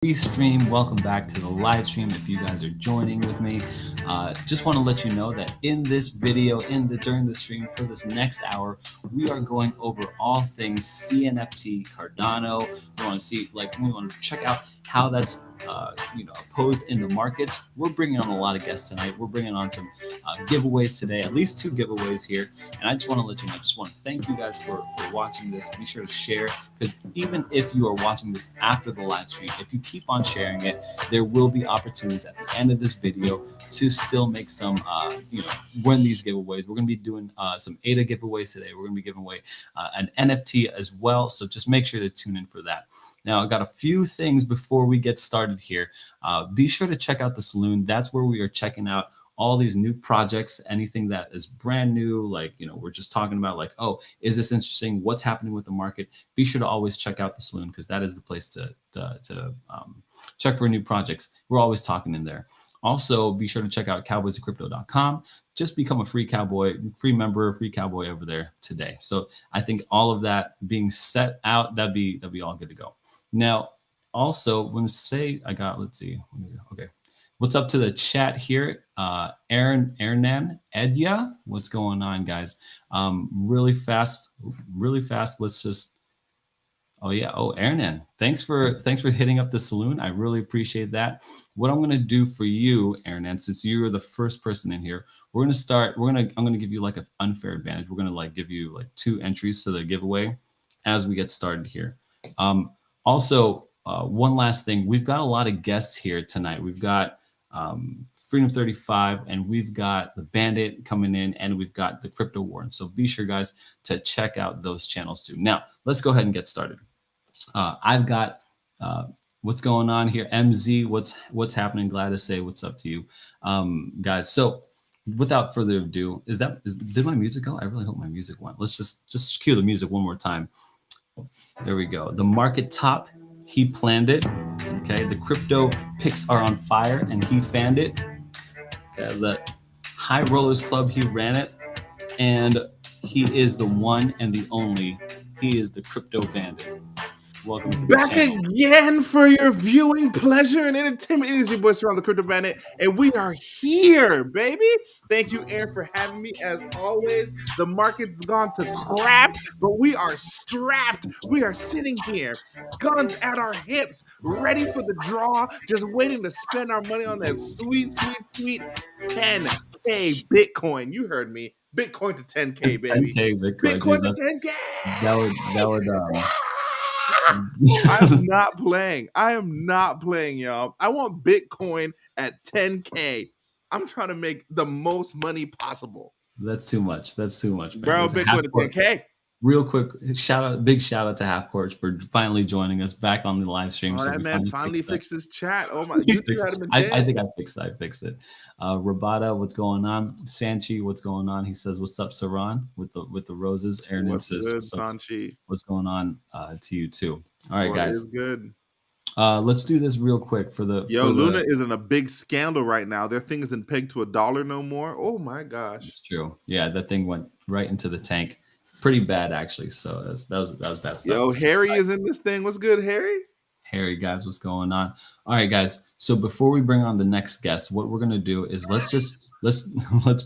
Stream. Welcome back to the live stream. If you guys are joining with me, just want to let you know that in this video, during the stream for this next hour, we are going over all things CNFT, Cardano. We want to check out how that's opposed in the markets. We're bringing on a lot of guests tonight. We're bringing on some giveaways today, at least 2 giveaways here. And I just want to let you know, I just want to thank you guys for watching this. Be sure to share, because even if you are watching this after the live stream, if you keep on sharing it, there will be opportunities at the end of this video to still make some, win these giveaways. We're going to be doing some ADA giveaways today. We're going to be giving away an NFT as well. So just make sure to tune in for that. Now, I got a few things before we get started here. Be sure to check out the Saloon. That's where we are checking out all these new projects, anything that is brand new, we're just talking about oh, is this interesting? What's happening with the market? Be sure to always check out the Saloon, because that is the place to check for new projects. We're always talking in there. Also, be sure to check out cowboysofcrypto.com. Just become a free cowboy, free member, free cowboy over there today. So I think all of that being set out, that'd be all good to go. Now, also, when say I got, let's see, okay. What's up to the chat here? Ernan Edya, what's going on, guys? Really fast. Let's just. Oh yeah. Oh, Ernan, thanks for hitting up the Saloon. I really appreciate that. What I'm gonna do for you, Ernan, since you were the first person in here, we're gonna start. I'm gonna give you an unfair advantage. We're gonna give you 2 entries to the giveaway as we get started here. Also, one last thing. We've got a lot of guests here tonight. We've got Freedom 35, and we've got the Bandit coming in, and we've got the Crypto Warren. So be sure, guys, to check out those channels too. Now, let's go ahead and get started. I've got what's going on here. MZ, what's happening? Glad to say what's up to you, guys. So without further ado, did my music go? I really hope my music went. Let's just cue the music one more time. There we go. The market top, he planned it. Okay, the crypto picks are on fire, and he fanned it. Okay, the High Rollers Club, he ran it, and he is the one and the only. He is the Crypto Bandit. Welcome to the back channel. Again for your viewing pleasure and entertainment. It is your boy Surround the Crypto Bandit, and we are here, baby. Thank you, Aaron, for having me. As always, the market's gone to crap, but we are strapped. We are sitting here, guns at our hips, ready for the draw, just waiting to spend our money on that sweet 10K Bitcoin. You heard me. Bitcoin to 10K, baby. 10K Bitcoin to 10K. That would I'm not playing. I am not playing, y'all. I want Bitcoin at 10K. I'm trying to make the most money possible. That's too much. Man. Bro, Bitcoin to 10K. Real quick, big shout out to Half Court for finally joining us back on the live stream. Oh, so that man finally fixed his chat. Oh my! I think I fixed it. Rabada, what's going on? Sanchi, what's going on? He says, "What's up, Saran?" With the roses. Aaron says, Sanchi? What's going on to you too? All right, guys. Is good. Let's do this real quick for the. Luna is in a big scandal right now. Their thing isn't pegged to $1 no more. Oh my gosh! It's true. Yeah, that thing went right into the tank. Pretty bad, actually. So that was bad stuff. Yo, Harry is in this thing. What's good, Harry? Harry, guys, what's going on? All right, guys. So before we bring on the next guest, what we're gonna do is let's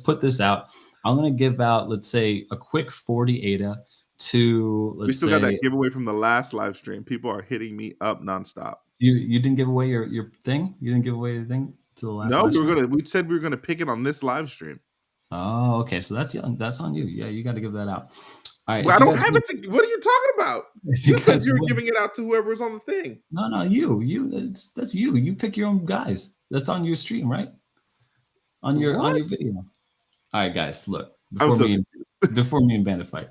put this out. I'm gonna give out, let's say, a quick 40 ADA to. We still got that giveaway from the last live stream. People are hitting me up nonstop. You didn't give away your thing. You didn't give away your thing to the last. No, we said we were gonna pick it on this live stream. Oh, okay. So that's on you. Yeah, you got to give that out. All right. Well, I don't have it. What are you talking about? You said you were giving it out to whoever's on the thing. No, you. That's you. You pick your own guys. That's on your stream, right? On your video. All right, guys. Look, before me and Bandit fight,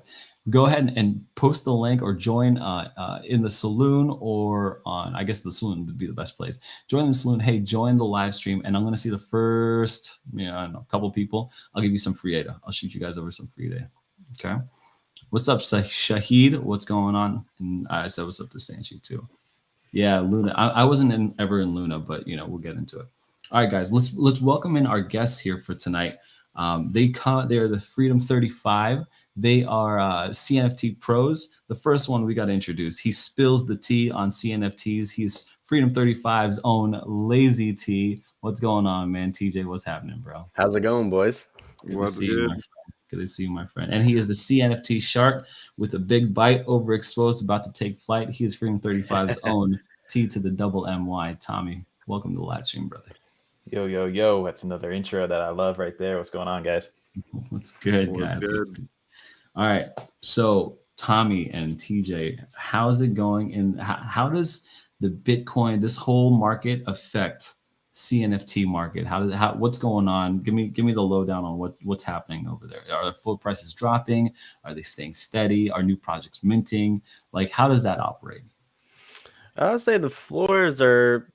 go ahead and post the link or join in the Saloon, or on, I guess the Saloon would be the best place. Join the Saloon. Hey, join the live stream, and I'm going to see the first, I don't know, couple people. I'll give you some free ADA. I'll shoot you guys over some free ADA. Okay. What's up, Shahid? What's going on? And I said what's up to Sanchi too. Yeah, Luna. I wasn't ever in Luna, but we'll get into it. All right, guys. Let's welcome in our guests here for tonight. They're the Freedom 35. They are CNFT pros. The first one we got to introduce. He spills the tea on CNFTs. He's Freedom 35's own Lazy T. What's going on, man? TJ, what's happening, bro? How's it going, boys? Good to What's see you, my good? friend. Good to see you, my friend. And he is the CNFT shark with a big bite, overexposed, about to take flight. He is Freedom 35's own T to the double MY. Tommy, welcome to the live stream, brother. Yo, yo, yo. That's another intro that I love right there. What's going on, guys? What's good, What's guys? What's good? good? All right. So, Tommy and TJ, how's it going? And how does the Bitcoin, this whole market, affect CNFT market? What's going on? Give me the lowdown on what's happening over there. Are the floor prices dropping? Are they staying steady? Are new projects minting? Like, how does that operate? I would say the floors are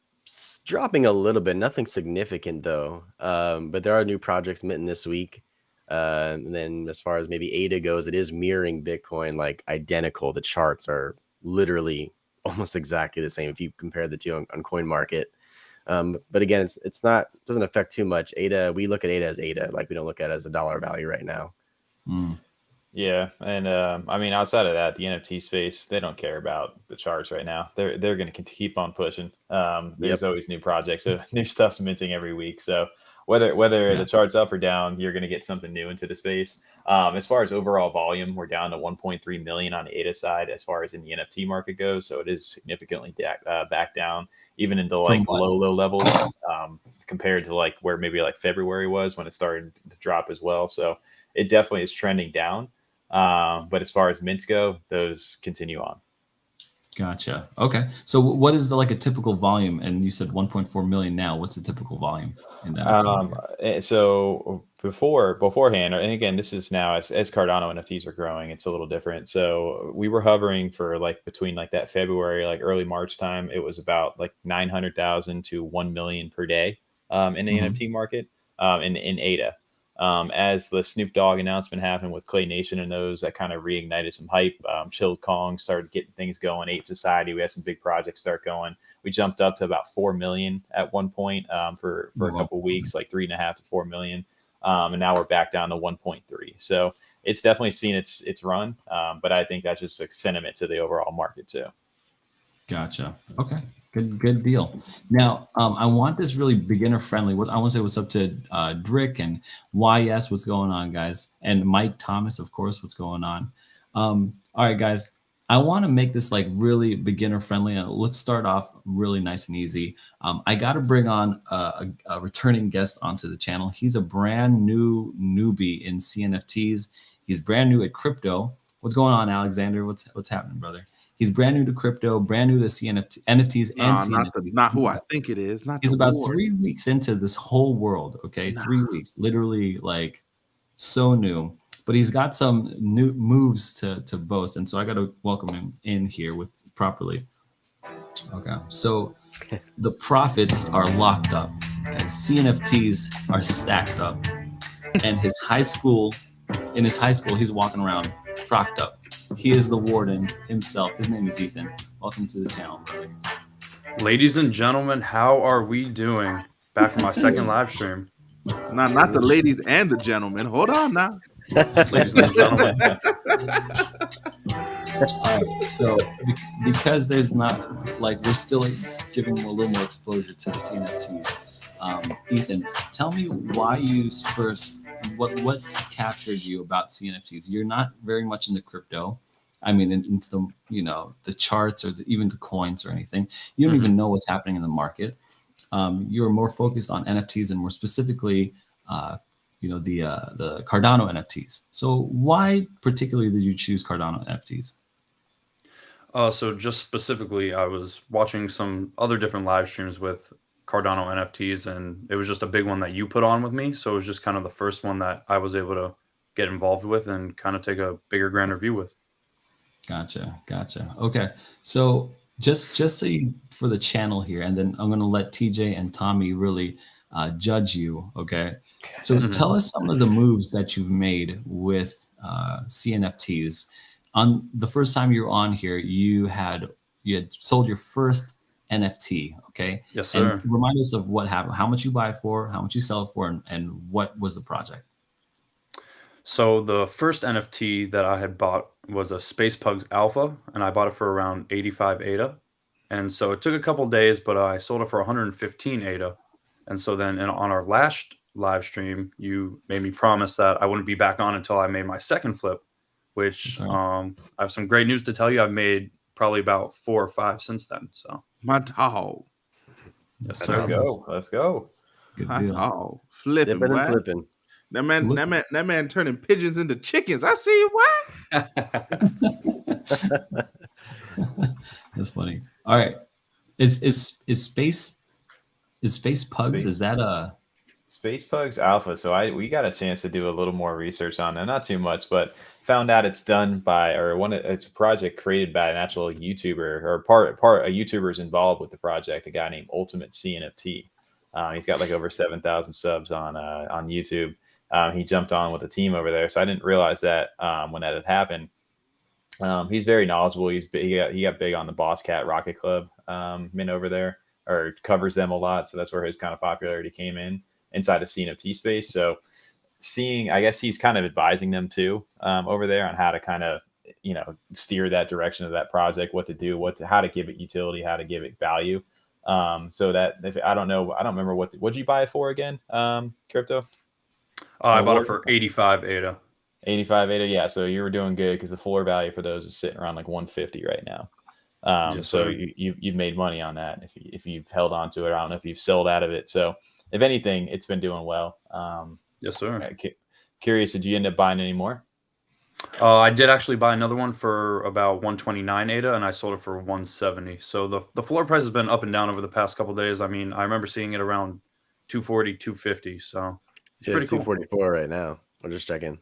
dropping a little bit. Nothing significant though. But there are new projects minting this week. And then as far as maybe ADA goes, it is mirroring Bitcoin, like identical. The charts are literally almost exactly the same if you compare the two on Coin Market. But again, it's not doesn't affect too much. ADA, we look at ADA as ADA, like we don't look at it as a dollar value right now. Yeah, and I mean, outside of that, the NFT space, they don't care about the charts right now. They're going to keep on pushing. There's always new projects, so new stuff's minting every week. So whether Yeah. the chart's up or down, you're going to get something new into the space. As far as overall volume, we're down to 1.3 million on the ADA side as far as in the NFT market goes. So it is significantly back down, even into From like what? low levels compared to like where maybe like February was when it started to drop as well. So it definitely is trending down. But as far as mints go, those continue on. Gotcha. Okay. So what is like a typical volume? And you said 1.4 million now. What's the typical volume in the NFT market? So beforehand, and again, this is now as Cardano NFTs are growing, it's a little different. So we were hovering for like between like that February, like early March time, it was about like 900,000 to 1 million per day in the Mhm. NFT market in ADA. As the Snoop Dogg announcement happened with Clay Nation and those, that kind of reignited some hype. Chilled Kong started getting things going. Ape Society, we had some big projects start going. We jumped up to about 4 million at one point for a Well, couple of weeks, like 3.5 to 4 million. And now we're back down to 1.3. So it's definitely seen its run. But I think that's just a sentiment to the overall market too. gotcha. Okay. Good deal. Now, I want this really beginner friendly. What I want to say what's up to Drick and YS. What's going on, guys? And Mike Thomas, of course. What's going on? All right, guys. I want to make this like really beginner friendly. Let's start off really nice and easy. I got to bring on a returning guest onto the channel. He's a brand new newbie in CNFTs. He's brand new at crypto. What's going on, Alexander? What's happening, brother? He's brand new to crypto, brand new to CNFT, NFTs and No, CNFTs. not who I think it is. Not He's the about Ward. 3 weeks into this whole world. Okay, Nah. 3 weeks, literally like so new. But he's got some new moves to boast, and so I got to welcome him in here with properly. Okay, so the profits are locked up. Okay, CNFTs are stacked up, and in his high school, he's walking around propped up. He is the warden himself. His name is Ethan. Welcome to the channel, brother. Ladies and gentlemen, how are we doing? Back for my second live stream. Not the ladies and the gentlemen. Hold on now. Ladies and gentlemen. All right, so because there's not like we're still giving him a little more exposure to the CNFTs. Ethan, tell me why you first what captured you about CNFTs. You're not very much into crypto. I mean, into the the charts or even the coins or anything. You don't even know what's happening in the market. You're more focused on NFTs and more specifically, the Cardano NFTs. So why particularly did you choose Cardano NFTs? So just specifically, I was watching some other different live streams with Cardano NFTs, and it was just a big one that you put on with me. So it was just kind of the first one that I was able to get involved with and kind of take a bigger, grander view with. Gotcha. Okay, so just so you, for the channel here, and then I'm going to let TJ and Tommy really judge you. Okay, so tell us some of the moves that you've made with CNFTs. On the first time you were on here, you had sold your first NFT. Okay, Yes, and sir. remind us of what happened, how much you buy it for, how much you sell it for, and what was the project. So the first NFT that I had bought was a Space Pugs Alpha, and I bought it for around 85 ADA. And so it took a couple days, but I sold it for 115 ADA. And so then on our last live stream, you made me promise that I wouldn't be back on until I made my second flip, which That's right. I have some great news to tell you. I've made probably about 4 or 5 since then. So My dog. yes, That's sir. Let's awesome. go. Let's go. Good My deal. dog. Flipping, Dipping and boy. flipping. Look- That man turning pigeons into chickens. I see you, what? That's funny. All right. Is space pugs? Space- Is that a Space Pugs Alpha. So we got a chance to do a little more research on it, not too much, but found out it's done by it's a project created by an actual YouTuber or part a YouTuber's involved with the project. A guy named Ultimate CNFT. He's got like over 7,000 subs on YouTube. He jumped on with a team over there, so I didn't realize that when that had happened. He's very knowledgeable. He got big on the Boss Cat Rocket Club men over there, or covers them a lot. So that's where his kind of popularity came in inside the CNFT space. So I guess he's kind of advising them too over there on how to kind of steer that direction of that project, what to do, how to give it utility, how to give it value. So that I don't remember what'd you buy it for again, crypto? I bought it for 85 ADA. 85 ADA, yeah. So you were doing good because the floor value for those is sitting around like 150 right now. Yes, So sir. you've made money on that if you've held on to it. I don't know if you've sold out of it. So if anything, it's been doing well. Yes, sir. Curious, did you end up buying any more? I did actually buy another one for about 129 ADA, and I sold it for 170. So the floor price has been up and down over the past couple days. I mean, I remember seeing it around 240, 250. So it's Yeah, pretty it's cool. 244 right now. I'm just checking.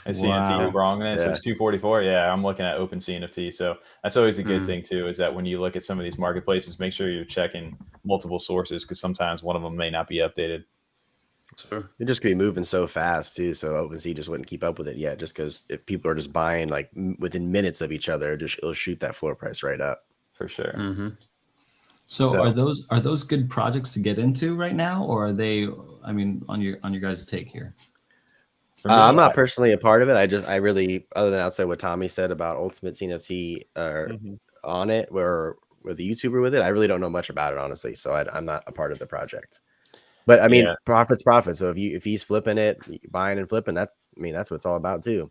I see CNFT wrong in it, so Yeah. it's 244. Yeah, I'm looking at Open CNFT. So that's always a good Mm. thing too, is that when you look at some of these marketplaces, make sure you're checking multiple sources because sometimes one of them may not be updated. Sure. It just could be moving so fast too, so OpenSea just wouldn't keep up with it yet. Just because if people are just buying like within minutes of each other, it'll shoot that floor price right up. For sure. Mm-hmm. so are those good projects to get into right now, or are they? I mean, on your guys' take here. For me, I'm not personally a part of it. I really, other than outside what Tommy said about Ultimate CNFT on it, where with the YouTuber with it, I really don't know much about it honestly. So I'm not a part of the project. But I mean, profit's profit. So if he's flipping it, buying and flipping, that's what it's all about too.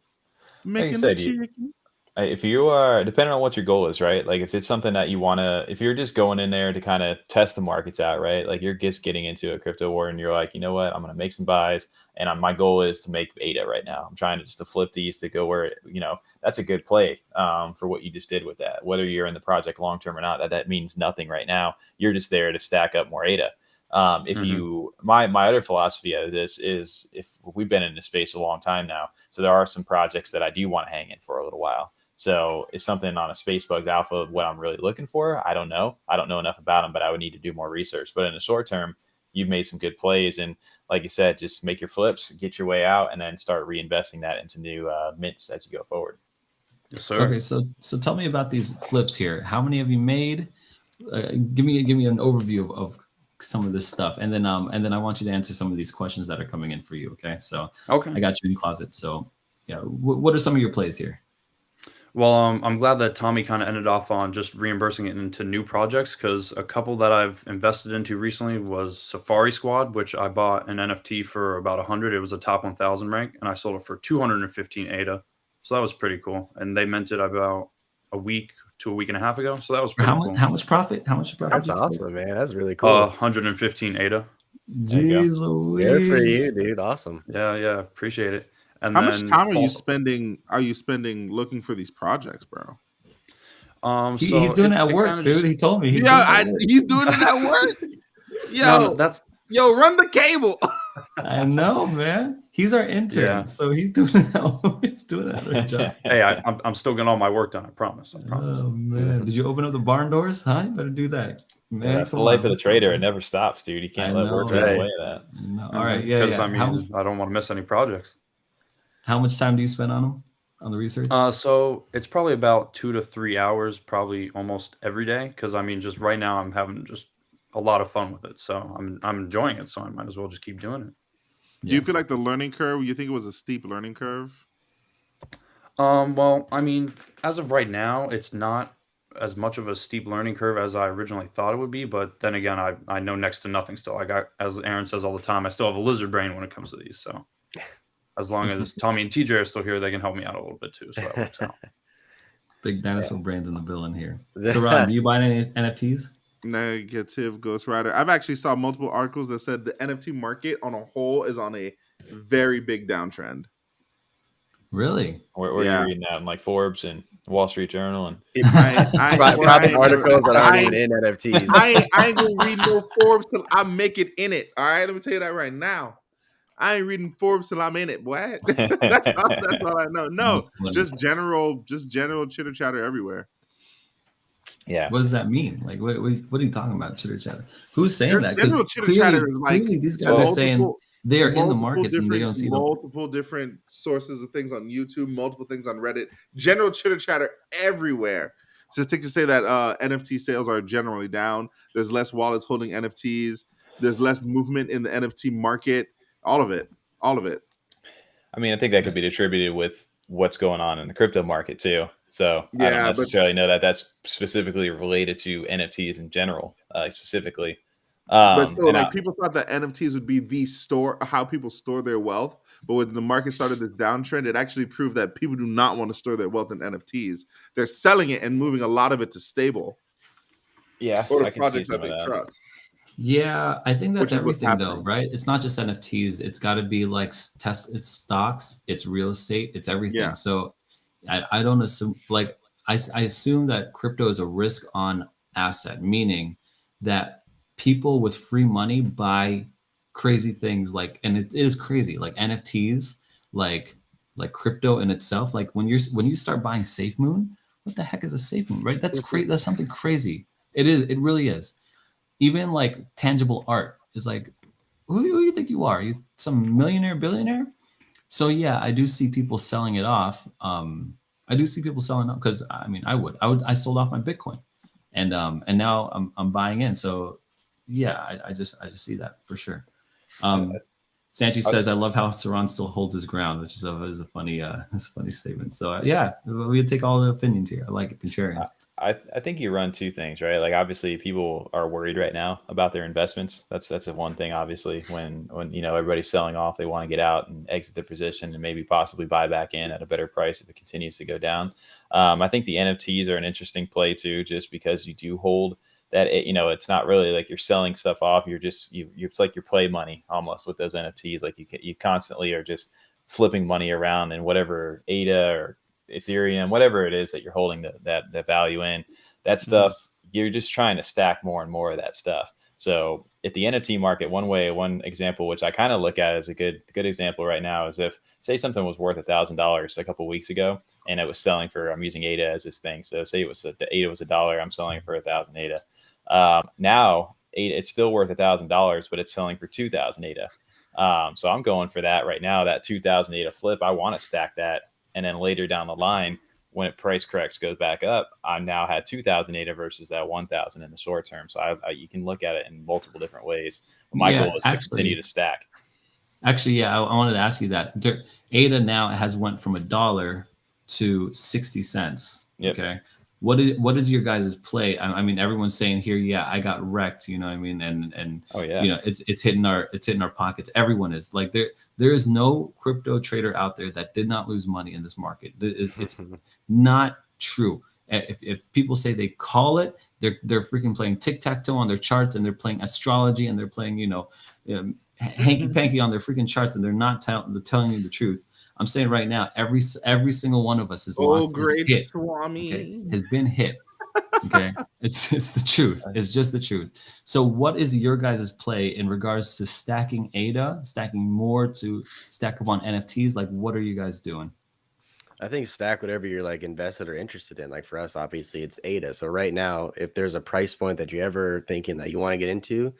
Making said, the chicken. if you are, depending on what your goal is, right? Like if it's something that you want to, if you're just going in there to kind of test the markets out, right? Like you're just getting into a crypto war and you're like, you know what, I'm going to make some buys. And my goal is to make ADA right now. I'm trying to flip these to go where, that's a good play for what you just did with that. Whether you're in the project long-term or not, that means nothing right now. You're just there to stack up more ADA. My other philosophy of this is, if we've been in this space a long time now, so there are some projects that I do want to hang in for a little while. So is something on a SpaceBugs Alpha what I'm really looking for? I don't know. I don't know enough about them, but I would need to do more research. But in the short term, you've made some good plays. And like you said, just make your flips, get your way out, and then start reinvesting that into new mints as you go forward. Yes, sir. Okay, so tell me about these flips here. How many have you made? Give me an overview of some of this stuff, and then I want you to answer some of these questions that are coming in for you. Okay, so Okay. I got you in closet. So yeah, what are some of your plays here? Well, I'm glad that Tommy kind of ended off on just reimbursing it into new projects, because a couple that I've invested into recently was Safari Squad, which I bought an NFT for about 100. It was a top 1,000 rank, and I sold it for 215 ADA. So that was pretty cool. And they minted about a week to a week and a half ago. So that was pretty cool. How much profit? How much profit? That's awesome, man. That's really cool. 115 ADA. Jeez Louise. Good for you, dude. Awesome. Yeah. Appreciate it. And How then much time are you spending? Are you spending looking for these projects, bro? He's doing it at work, dude. He told me. He's doing it at work. Yo, run the cable. I know, man. He's our intern, so he's doing it. He's doing it at our job. Hey, I'm still getting all my work done. I promise. Oh man, did you open up the barn doors? Huh? You better do that, man. That's the life of the trader. It never stops, dude. You can't let work get away with that. No. All right, because I mean, I don't want to miss any projects. How much time do you spend on them, on the research? So it's probably about 2 to 3 hours, probably almost every day. Because I mean, just right now, I'm having just a lot of fun with it. So I'm enjoying it. So I might as well just keep doing it. Do you feel like the learning curve? You think it was a steep learning curve? Well, I mean, as of right now, it's not as much of a steep learning curve as I originally thought it would be. But then again, I know next to nothing still. I got, as Aaron says all the time, I still have a lizard brain when it comes to these. So as long as Tommy and TJ are still here, they can help me out a little bit too. So that works out. Big dinosaur brains in the building here. Saran, do you buy any NFTs? Negative, Ghost Rider. I've actually saw multiple articles that said the NFT market on a whole is on a very big downtrend. Really? Where are you reading that? In like Forbes and Wall Street Journal and private articles that aren't even in NFTs. I ain't gonna read no Forbes till I make it in it. All right, let me tell you that right now. I ain't reading Forbes till I'm in it, boy. That's all I know. No, just general chitter chatter everywhere. Yeah. What does that mean? Like, what are you talking about, chitter chatter? Who's saying that? General chitter chatter is like these guys are saying they are in the markets and they don't see multiple different sources of things on YouTube, multiple things on Reddit. General chitter chatter everywhere. Statistics say that NFT sales are generally down. There's less wallets holding NFTs. There's less movement in the NFT market. All of it. I mean, I think that could be attributed with what's going on in the crypto market too. So I don't necessarily know that that's specifically related to NFTs in general, specifically. But still, people thought that NFTs would be the store, how people store their wealth. But when the market started this downtrend, it actually proved that people do not want to store their wealth in NFTs. They're selling it and moving a lot of it to stable. Yeah, or the projects that they trust. Yeah, I think that's everything though, right? It's not just NFTs. It's got to be like it's stocks, it's real estate, it's everything. Yeah. So I don't assume, like I assume that crypto is a risk on asset, meaning that people with free money buy crazy things like, and it is crazy, like NFTs, like crypto in itself. Like when you start buying SafeMoon, what the heck is a SafeMoon, right? That's crazy. That's something crazy. It is. It really is. Even like tangible art is like, who do you think you are? You some millionaire, billionaire? So yeah, I do see people selling it off. I do see people selling off because I mean, I sold off my Bitcoin, and now I'm buying in. So yeah, I just see that for sure. Sanchi says, "I love how Saran still holds his ground," which is a funny statement. So yeah, we take all the opinions here. I like it, contrarian. I think you run two things, right? Like obviously people are worried right now about their investments. That's a one thing. Obviously, when everybody's selling off, they want to get out and exit their position and maybe possibly buy back in at a better price if it continues to go down. I think the NFTs are an interesting play too, just because you do hold that. It's not really like you're selling stuff off. You're just it's like your play money almost with those NFTs. Like you constantly are just flipping money around in whatever ADA or Ethereum, whatever it is that you're holding that value in, that stuff, you're just trying to stack more and more of that stuff. So if the NFT market, one example, which I kind of look at as a good example right now, is if say something was worth $1,000 a couple of weeks ago and it was selling for, I'm using ADA as this thing. So say the ADA was $1, I'm selling it for 1,000 ADA. Now it's still worth $1,000, but it's selling for 2,000 ADA. So I'm going for that right now, that 2,000 ADA flip. I want to stack that. And then later down the line, when it price corrects, goes back up, I now had 2,000 ADA versus that 1,000 in the short term. So you can look at it in multiple different ways. But my goal is to continue to stack. Actually, yeah, I wanted to ask you that. ADA now has went from $1 to 60 cents. Yep. Okay. What is your guys' play? I mean, everyone's saying here, yeah, I got wrecked, you know what I mean? And oh yeah, it's hitting our pockets. Everyone is like, there is no crypto trader out there that did not lose money in this market. It's not true. If people say they call it, they're freaking playing tic-tac-toe on their charts, and they're playing astrology, and they're playing, hanky-panky on their freaking charts, and they're not telling you the truth. I'm saying right now, every single one of us has lost great his hit. Swami. Okay? Has been hit. Okay, it's the truth. It's just the truth. So, what is your guys' play in regards to stacking ADA, stacking more to stack up on NFTs? Like, what are you guys doing? I think stack whatever you're like invested or interested in. Like for us, obviously, it's ADA. So right now, if there's a price point that you're ever thinking that you want to get into,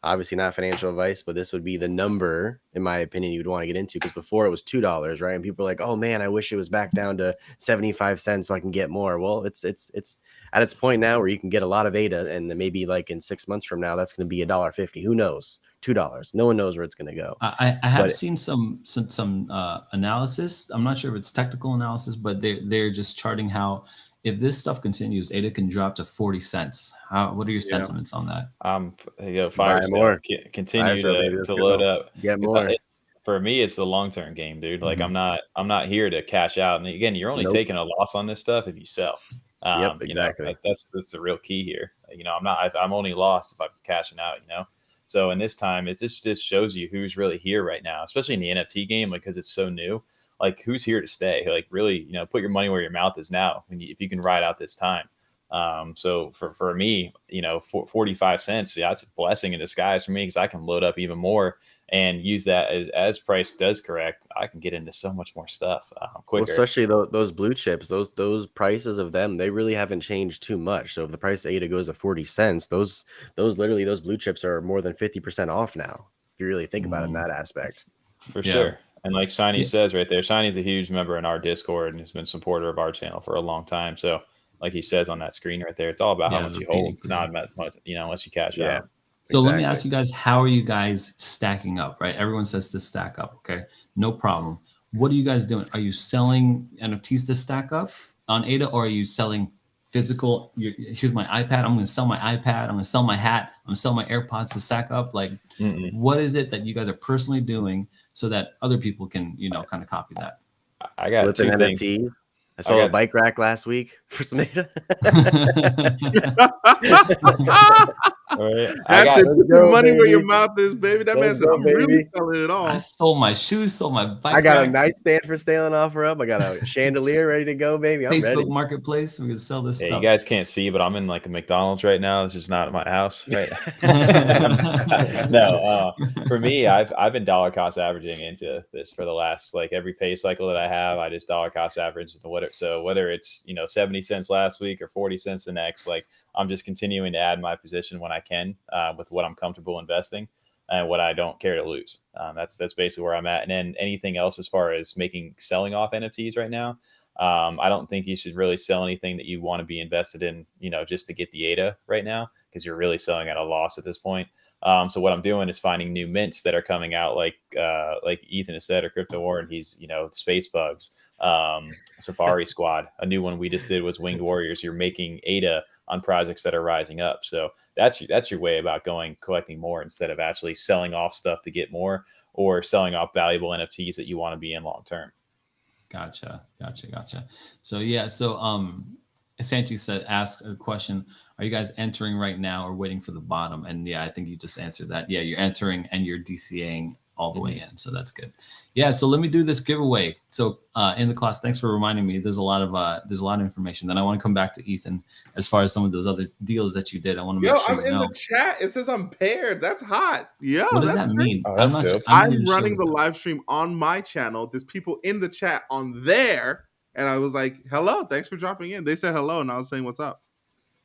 obviously not financial advice, but this would be the number, in my opinion, you'd want to get into, because before it was $2, right? And people are like, oh man, I wish it was back down to 75 cents so I can get more. Well, it's at its point now where you can get a lot of ADA, and then maybe like in 6 months from now, that's going to be $1.50. Who knows? $2. No one knows where it's going to go. I have seen some analysis. I'm not sure if it's technical analysis, but they're just charting how if this stuff continues, ADA can drop to 40 cents. What are your sentiments on that? Fire Buy sale. more. Continue Fire sale, baby. Let's to go. load up. Get more. For me, it's the long-term game, dude. Like Mhm. I'm not here to cash out. And again, you're only Nope. taking a loss on this stuff if you sell. Yep, You know, exactly. that's the real key here. You know, I'm only lost if I'm cashing out, you know? So in this time, it just shows you who's really here right now, especially in the NFT game, like, because it's so new. Like, who's here to stay? Like, really, you know, put your money where your mouth is now if you can ride out this time. So for me, you know, 45 cents, yeah, it's a blessing in disguise for me, because I can load up even more and use that as price does correct. I can get into so much more stuff Well, quicker. especially those blue chips, those prices of them, they really haven't changed too much. So if the price of ADA goes to 40 cents, those blue chips are more than 50% off now, if you really think about it in that aspect. For Yeah. sure. And like Shiny Yeah. says right there, Shiny's a huge member in our Discord and has been a supporter of our channel for a long time. So like he says on that screen right there, it's all about how much you hold. It's not about much, you know, unless you cash out. So let me ask you guys, how are you guys stacking up, right? Everyone says to stack up, okay? No problem. What are you guys doing? Are you selling NFTs to stack up on ADA, or are you selling physical? Here's my iPad. I'm going to sell my iPad. I'm going to sell my hat. I'm going to sell my AirPods to stack up. Like, what is it that you guys are personally doing so that other people can, you know, kind of copy that? I got flipping two NFTs. things. I saw a bike rack last week for some ADA. Right. That's it. Put your money where your mouth is, baby. That man said, I'm really selling it all. I sold my shoes, sold my bike. I got a nightstand for sale and offer up. I got a chandelier ready to go, baby. I'm Facebook ready. Marketplace. We can sell this stuff. You guys can't see, but I'm in like a McDonald's right now. It's just not at my house. Right? No, for me, I've been dollar cost averaging into this for the last, like, every pay cycle that I have. I just dollar cost average into whatever. So whether it's, you know, 70 cents last week or 40 cents the next, like, I'm just continuing to add my position when I can, with what I'm comfortable investing and what I don't care to lose. That's basically where I'm at. And then anything else as far as selling off NFTs right now, I don't think you should really sell anything that you want to be invested in, you know, just to get the ADA right now, because you're really selling at a loss at this point. So what I'm doing is finding new mints that are coming out, like Ethan has said, or Crypto Warren. He's, you know, Space Bugs, Safari Squad. A new one we just did was Winged Warriors. You're making ADA on projects that are rising up. So that's your way about collecting more, instead of actually selling off stuff to get more, or selling off valuable NFTs that you want to be in long term. Gotcha. So yeah, Sanchi asked a question: are you guys entering right now or waiting for the bottom? And yeah, I think you just answered that. Yeah, you're entering and you're DCAing all the way in, so that's good. Yeah, so let me do this giveaway. So in the class, thanks for reminding me. There's a lot of information. Then I want to come back to Ethan as far as some of those other deals that you did. I want to make sure I'm in the chat. It says I'm paired. That's hot. Yo, what does that mean? Oh, that's dope. I'm running the live stream on my channel. There's people in the chat on there, and I was like, "Hello, thanks for dropping in." They said hello, and I was saying, "What's up?"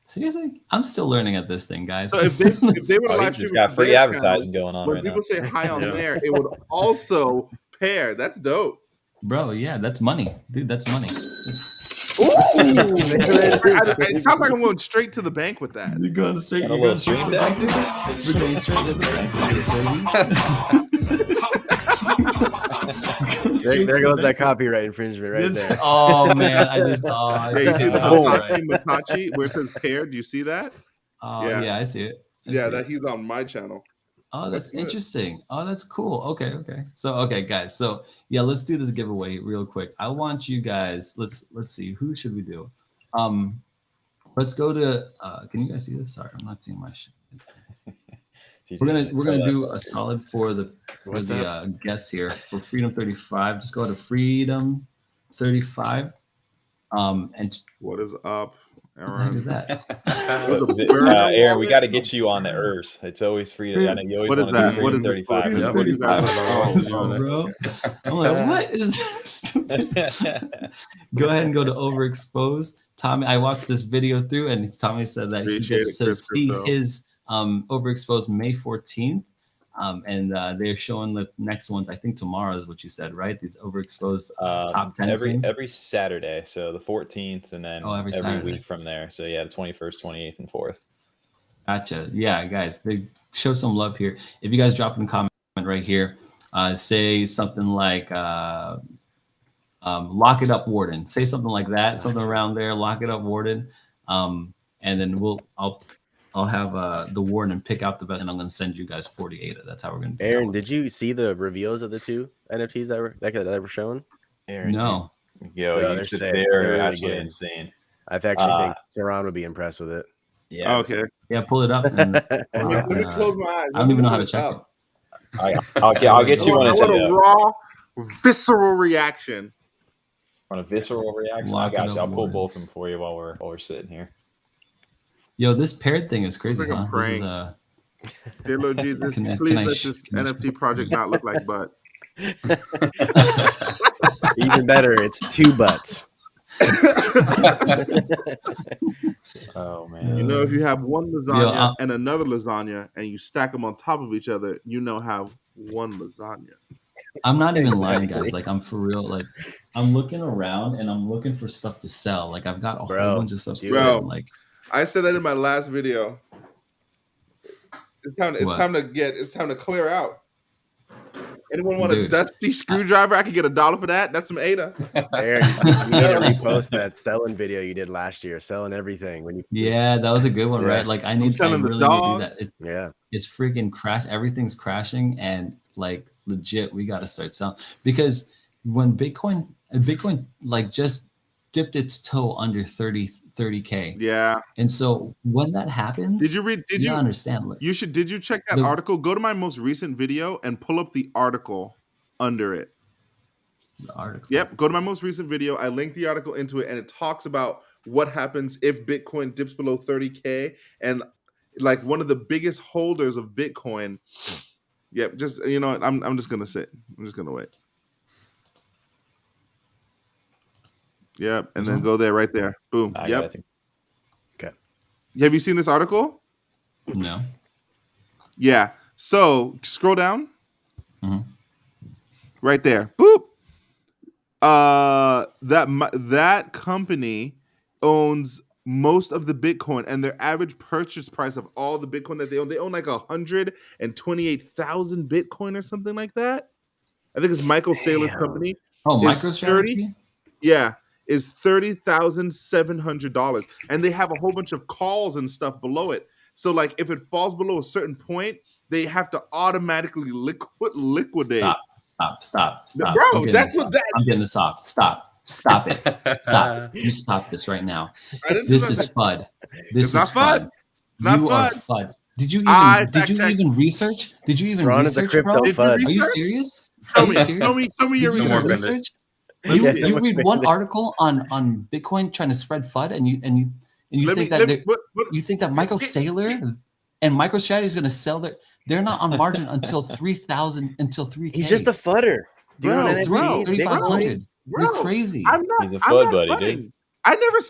Seriously, I'm still learning at this thing, guys. So if they would live stream, got free advertising going on when right people now. say hi on there, it would also pair. That's dope, bro. Yeah, that's money, dude. That's money. It sounds like I'm going straight to the bank with that. You're going straight to the bank. We're going straight to the bank. There goes that copyright infringement right there. Oh man, you see the Matachi where it says pair? Do you see that? Yeah, I see it. That he's on my channel. Oh, that's interesting. Oh, that's cool. Okay. So, okay, guys. So, yeah, let's do this giveaway real quick. I want you guys. Let's see. Who should we do? Let's go to. Can you guys see this? Sorry, I'm not seeing my shit. We're gonna do a solid for the guests here for Freedom 35. Just go to Freedom 35. And what is up? Aaron, Aaron, we got to get you on the ERS. It's always free. I know you always want to do Freedom 35. What do you guys bro? I'm like, what is this? Go ahead and go to Overexposed. Tommy, I watched this video through, and Tommy said that he gets to see his Overexposed May 14th. And they're showing the next ones. I think tomorrow is what you said, right? These Overexposed top 10 every Saturday. So the 14th, and then every week from there. So yeah, the 21st, 28th, and 4th. Gotcha. Yeah, guys, they show some love here. If you guys drop in a comment right here, say something like Lock it up, Warden. Say something like that, something around there. Lock it up, Warden. And then I'll have the Warden pick out the best, and I'm going to send you guys 40 ADA. That's how we're going to do Aaron, that. did you see the reveals of the 2 NFTs that were shown? Aaron, No. Yo, No, you they're should, sick. they're They're really actually good. insane. I actually think Saran would be impressed with it. Yeah. Okay. Yeah, pull it up. And, Let me close my eyes. I don't even know how to check it. I'll get you one. I It's want a raw, visceral reaction. On a visceral reaction. Lock I got it you. up, I'll pull Warden. both of them for you while we're sitting here. Yo, this paired thing is crazy, Looks like I'm huh? This is praying. Dear Lord Jesus, Can I please let this can I NFT project not look like butt. Even better, it's 2 butts. Oh man. You know, if you have one lasagna Yo, and another lasagna and you stack them on top of each other, you now have one lasagna. I'm not even lying, guys. Like, I'm for real. Like, I'm looking around and I'm looking for stuff to sell. Like, I've got a whole bunch of stuff to sell. Like, I said that in my last video. It's time to clear out. Anyone want a dusty screwdriver? I can get $1 for that. That's some ADA. Aaron, you need to repost that selling video you did last year, selling everything. Yeah, that was a good one, right? Like, I really need to do that. It's freaking crash. Everything's crashing, and like legit, we got to start selling, because when Bitcoin like just dipped its toe under 30K. Yeah. And so when that happens, did you understand? Like, did you check that article? Go to my most recent video and pull up the article under it. The article. Yep. Go to my most recent video. I linked the article into it, and it talks about what happens if Bitcoin dips below 30K. And like one of the biggest holders of Bitcoin. Yep. Just, you know, I'm just gonna sit. I'm just gonna wait. Yep, and then go there, right there. Boom. Yep. Okay. Have you seen this article? No. Yeah. So scroll down. Mm-hmm. Right there. Boop. That company owns most of the Bitcoin, and their average purchase price of all the Bitcoin that they own like 128,000 Bitcoin or something like that. I think it's Michael Saylor's company. Oh, MicroStrategy? Yeah. Is $30,700, and they have a whole bunch of calls and stuff below it. So, like, if it falls below a certain point, they have to automatically liquidate. Stop, bro. That's what that. I'm getting this off. Stop it. Stop. You stop this right now. This is FUD. This is FUD. You are FUD. Did you even research? Did you even research, bro? Are you serious? Show me your research. You read one article on Bitcoin trying to spread FUD, and you think that Michael Saylor and MicroStrategy is going to sell they're not on margin until 3,000 until 3K. He's just a fudder. Bro, 3,500. You're crazy. He's a FUD buddy, dude. I never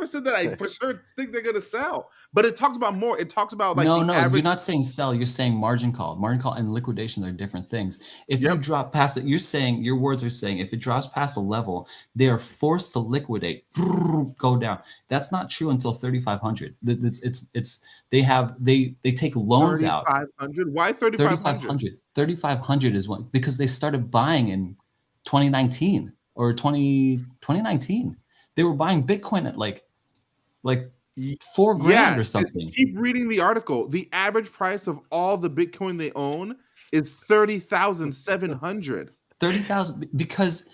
said that I for sure think they're gonna sell, but it talks about more. It talks about like average... You're not saying sell. You're saying margin call. Margin call and liquidation are different things. If you drop past it, your words are saying if it drops past a level, they are forced to liquidate, go down. That's not true until 3,500. They take loans out. 3,500. Why 3,500? 3,500 is one because they started buying in 2019 or 2019. They were buying Bitcoin at like $4,000 or something. Keep reading the article. The average price of all the Bitcoin they own is 30,700. 30,000 because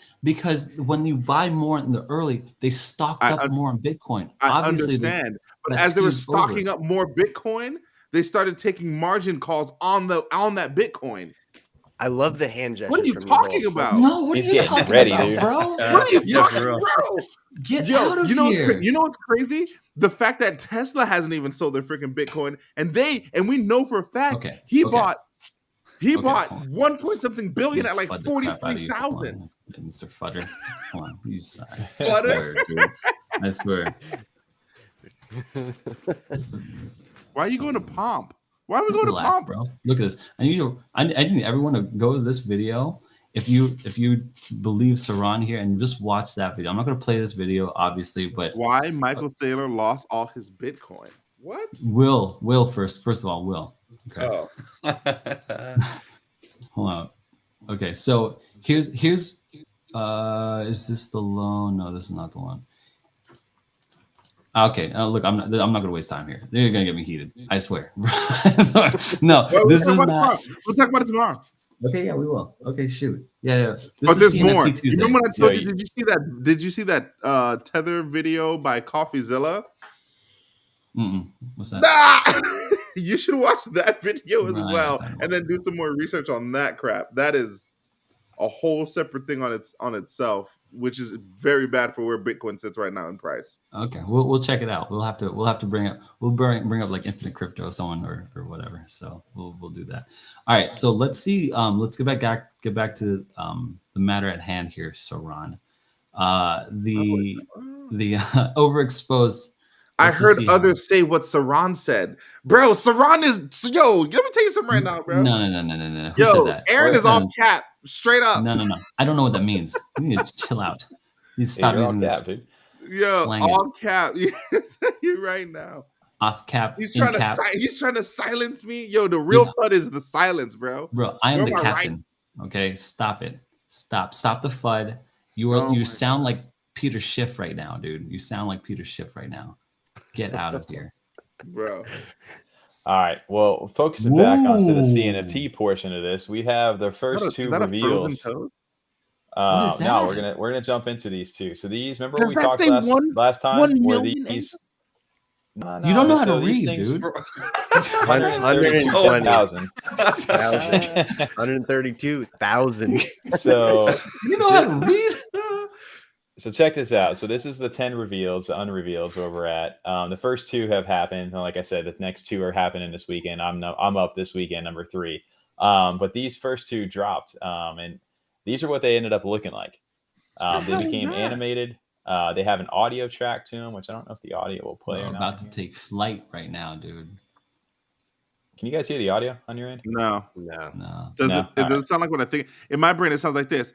when you buy more in the early, they stocked up more on Bitcoin. Obviously, understand, but as they were stocking up more Bitcoin, they started taking margin calls on that Bitcoin. I love the hand gestures. What are you talking about? No, what are you talking about, bro? What are you talking about, bro? Get out of here. You know what's crazy? The fact that Tesla hasn't even sold their freaking Bitcoin, and we know for a fact he bought 1 billion at like 43,000. Mr. Fudder, come on, he's Fudder. I swear. Why are you going to Pomp? Why are we going to Pomp, bro? Look at this. I need everyone to go to this video. If you believe Saran here and just watch that video. I'm not going to play this video, obviously, but why Michael Saylor lost all his Bitcoin? What? Will first of all, Will. Okay. Oh. Hold on. Okay, so here's Is this the loan? No, this is not the one. Okay, look, I'm not gonna waste time here. They're gonna get me heated. I swear. No, Well, this is not. We'll talk about it tomorrow. Okay, yeah, we will. Okay, shoot. Yeah. This But is there's more. CNFT You Tuesday. remember when I told you? Did you see that Tether video by CoffeeZilla? What's that? Nah! You should watch that video as Right, well, and then do some more research on that crap. That is a whole separate thing on itself, which is very bad for where Bitcoin sits right now in price. Okay, we'll check it out. We'll have to bring up like Infinite Crypto, someone or whatever. So we'll do that. All right. So let's see. Let's get back to the matter at hand here, Saran. The overexposed. I heard others say what Saran said. Bro, Saran is yo. Let me tell you something right now, bro. No. Who said that? Aaron is off cap, straight up. No. I don't know what that means. You need to chill out. You stop using this. Dude. Yo, slang all cap. You're right now. Off cap. He's trying to silence me. Yo, the real FUD is the silence, bro. Bro, I am the captain. Okay, stop it. Stop the FUD. You sound like Peter Schiff right now, dude. You sound like Peter Schiff right now. Get out of here, bro. All right. Well, focusing back onto the CNFT portion of this, we have the first two reveals. What is that? No, we're gonna jump into these two. So these, remember we talked last time where these. No, you don't know how to read, dude. 132,000. 132,000. So you know how to read. So check this out. So this is the 10 reveals, the unreveals where we're at. The first two have happened. And like I said, the next two are happening this weekend. I'm up this weekend, number 3. But these first two dropped. And these are what they ended up looking like. They became animated. They have an audio track to them, which I don't know if the audio will play or not. About to take flight right now, dude. Can you guys hear the audio on your end? No. Does it sound like what I think? In my brain, it sounds like this.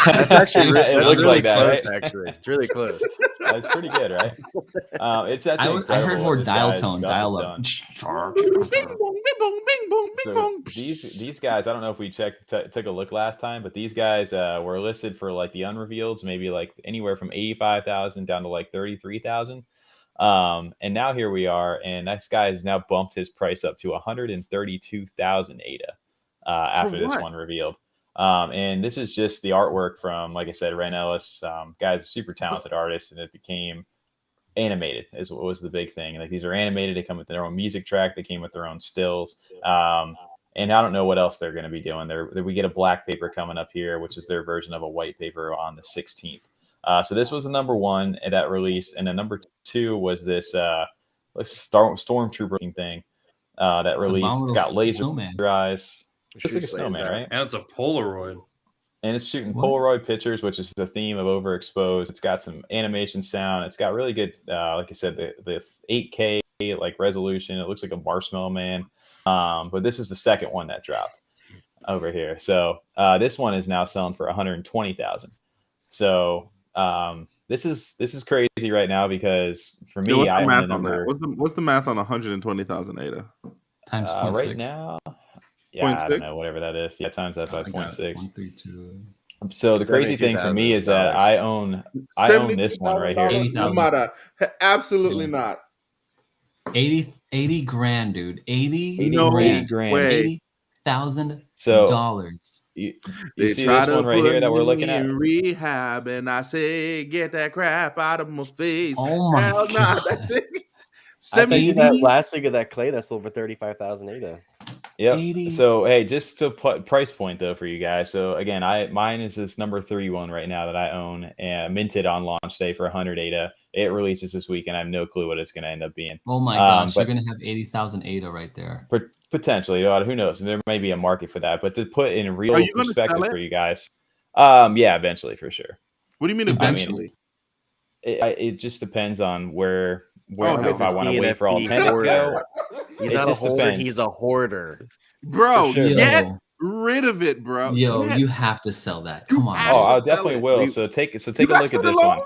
That's actually it looks like that, close, right? Actually, it's really close. That's pretty good, right? It's actually I heard more dial up. So these guys, I don't know if we took a look last time, but these guys were listed for like the unrevealed, maybe like anywhere from 85,000 down to like 33,000. And now here we are, and this guy has now bumped his price up to 132,000 ADA after this one revealed. And this is just the artwork from, like I said, Ren Ellis. Guy's a super talented artist, and it became animated is what was the big thing. Like these are animated. They come with their own music track. They came with their own stills. And I don't know what else they're going to be doing. We get a black paper coming up here, which is their version of a white paper on the 16th. So this was the number 1 at that release, and then number 2 was this stormtrooper thing that released. It's got laser eyes. It's like a snowman, right? And it's a Polaroid. And it's shooting Polaroid pictures, which is the theme of overexposed. It's got some animation sound. It's got really good, like I said, the 8K like resolution. It looks like a marshmallow man. But this is the second one that dropped over here. So this one is now selling for 120,000. So this is crazy right now because for me, I own the number. What's the math on 120,000 ADA? Times right now. Yeah, I don't know, whatever that is. Yeah, times that by 0.6. So the crazy thing for me is that I own this one right here. 80,000. Absolutely not. 80 grand, dude. 80 grand. $80,000. So you see this one right here that we're looking at? Rehab, and I say, get that crap out of my face. Oh my god! I think that last week of that clay that sold for 35,000 ADA. Yep. So hey, just to put price point though for you guys. So again, mine is this number 3 one right now that I own and minted on launch day for 100 ADA. It releases this week, and I have no clue what it's going to end up being. Oh my gosh, you're going to have 80,000 ADA right there. Potentially, who knows? There may be a market for that. But to put in real perspective for you guys, yeah, eventually for sure. What do you mean eventually? It just depends on where if I want to wait for all 10 to go. He's not a holder. He's a hoarder, bro. Sure. Get rid of it, bro. You have to sell that. Come on. Oh, I definitely will. So take a look at this one.